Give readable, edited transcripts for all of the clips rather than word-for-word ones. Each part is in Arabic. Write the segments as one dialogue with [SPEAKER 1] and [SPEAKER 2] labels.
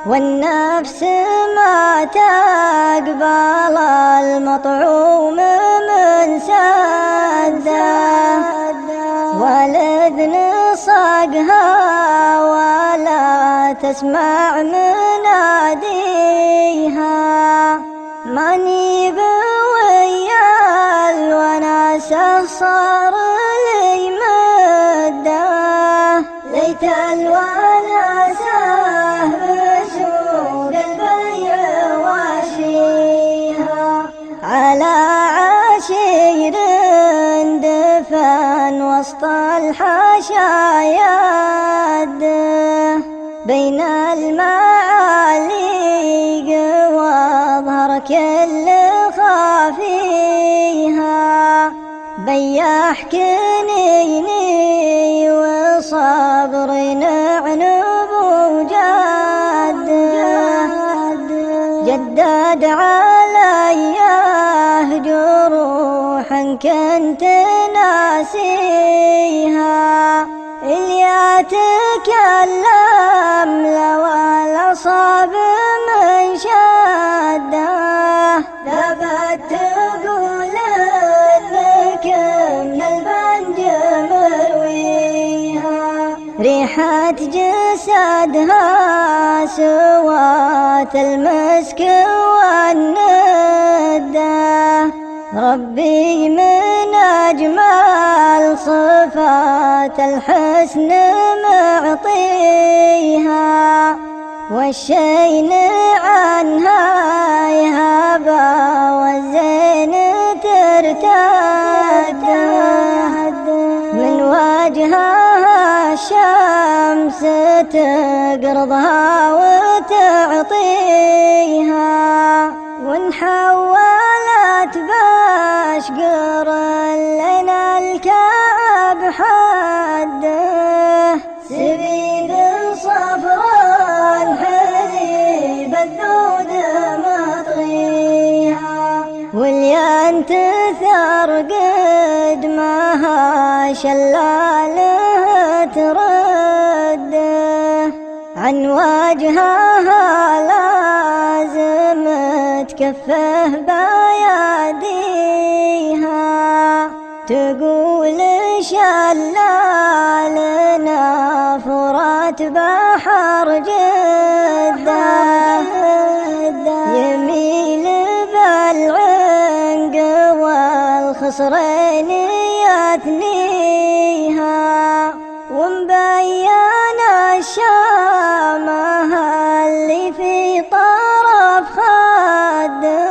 [SPEAKER 1] والنفس ما تقبل المطعوم من سده، والإذن صقها ولا تسمع مناديها. ماني بويا الوناسة صار لي مده، ليت الوناسة بسوق البيع واشيها. على عشير دفن وسط الحشايا بين المعاليق واظهر كل خافيها. بياح كنيني وصبري نعنب جدد عليه جروح كنت ناسيها. اللي تكلم لو الأصاب من شده، ثبت تقول انك من البنج مرويها. ريحة جسدها سوات المسك والندة، ربي من أجمل صفات الحسن معطيها. والشين عنها يهابا والزين ترتد، من وجهها الشمس تقرضها وتعطيها. وان حولت باشقر لنا الكعب حده، سبيل صفرا حليب الذود مطغيها. واللي تثر قد ماها شلاله ترده، عن وجهها لازم تكفه بياديها. تقول شلالنا فرات بحر جده، يميل بالعنق والخصرين يثنيها. ومبين الشامة اللي في طرف خده،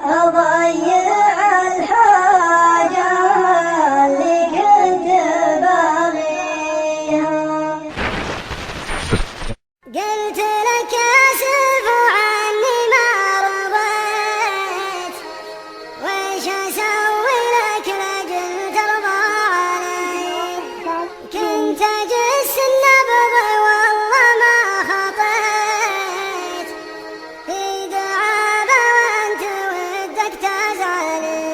[SPEAKER 1] أضيع الحاجة اللي كنت باغيها.
[SPEAKER 2] قلت لك اسف عني ما رضيت، ويش اسوي لك لاجل ترضى علي. كنت اجس النبض والله ما خطيت، في دعابة وانت ودك تزعلي،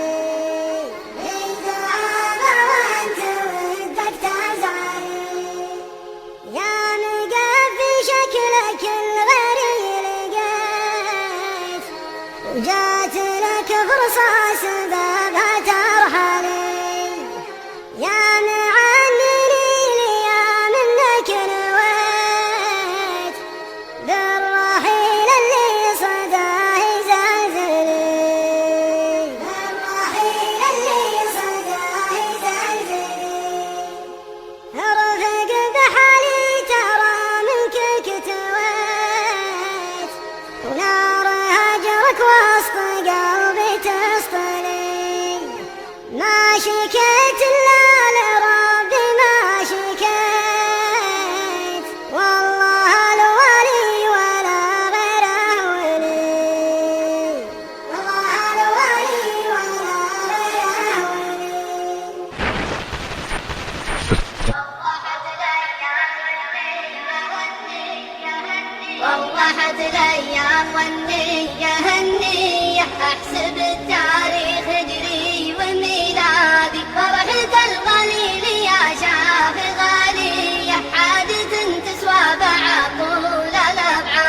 [SPEAKER 2] في دعابة وانت ودك تزعلي. يا مقفي شكلك الغري لقيت، وجات لك فرصة سببها ترحلي. يا معنني لي منك نويت، بالرحيل اللي صداه يزلزلي، بالرحيل اللي صداه يزلزلي. ارفق بحالي ترى منك كتويت، ونار هجرك وسط قلبي تسطلي. ما شكيت إلا لربي ما شكيت، والله الولي ولا غيره ولي، والله الولي ولا غيره ولي.
[SPEAKER 3] وضحت الأيام والنية هالنية، أحسب التاريخ هجري وميلادي. فرحة القليل يا شاف غالية، حادث تسوى بعطول الأبعاد.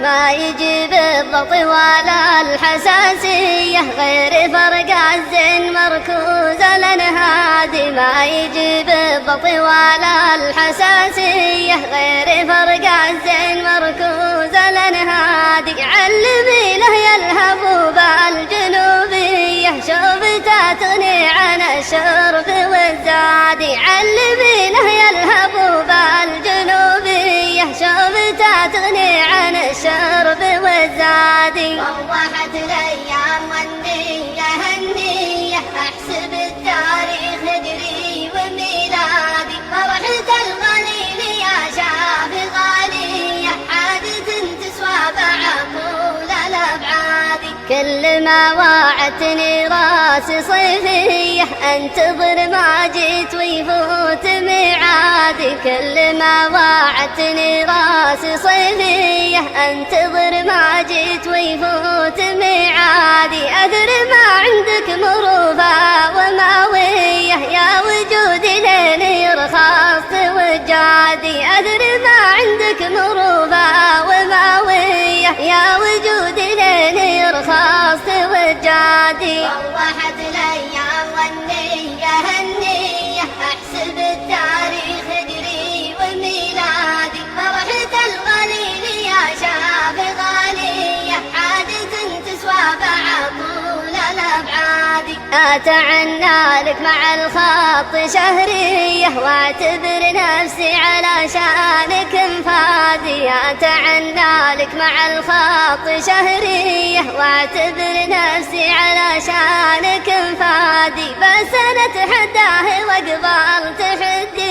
[SPEAKER 3] ما يجي بالضبط ولا الحساسية غير فرق الزين مركوز الانهادي، ما يجي بالضبط ولا الحساسية غير فرق الزين مركوز الانهادي. علمي له يا الهبوب الجنوبية شوفتها تغني عن الشرب والزادي، علمي له يا الهبوب الجنوبية شوفتها تغني عن الشرب والزادي.
[SPEAKER 2] روحت الايام والنية هالنية احسب التاريخ هجري وميلادي، فرحة الغليل يا شاف غالية عادة تسوى بعقول الابعاد.
[SPEAKER 3] كل ما وعدتني راسي صيفية انتظر ما جيت ويفوت ميعادي، كل ما وعدتني راسي صيفية انتظر ما جيت ويفوت ميعادي. أدري ما عندك مروفة وماوية يا وجودي لين يرخص وجادي، أدري ما عندك مروفة وماوية يا وجودي لين يرخص وجادي.
[SPEAKER 2] روحت الايام والنية هالنية احسب التاريخ هجري وميلادي، فرحة الغليل يا شاف غالية عادة تسوى بعقول الابعاد.
[SPEAKER 3] أتعنى لك مع الخط شهرية واعتبر نفسي على شانك مفادي، أتعنى لك مع الخط شهرية واعتبر نفسي على شانك مفادي. بس أنا أتحداه وقبل تحدي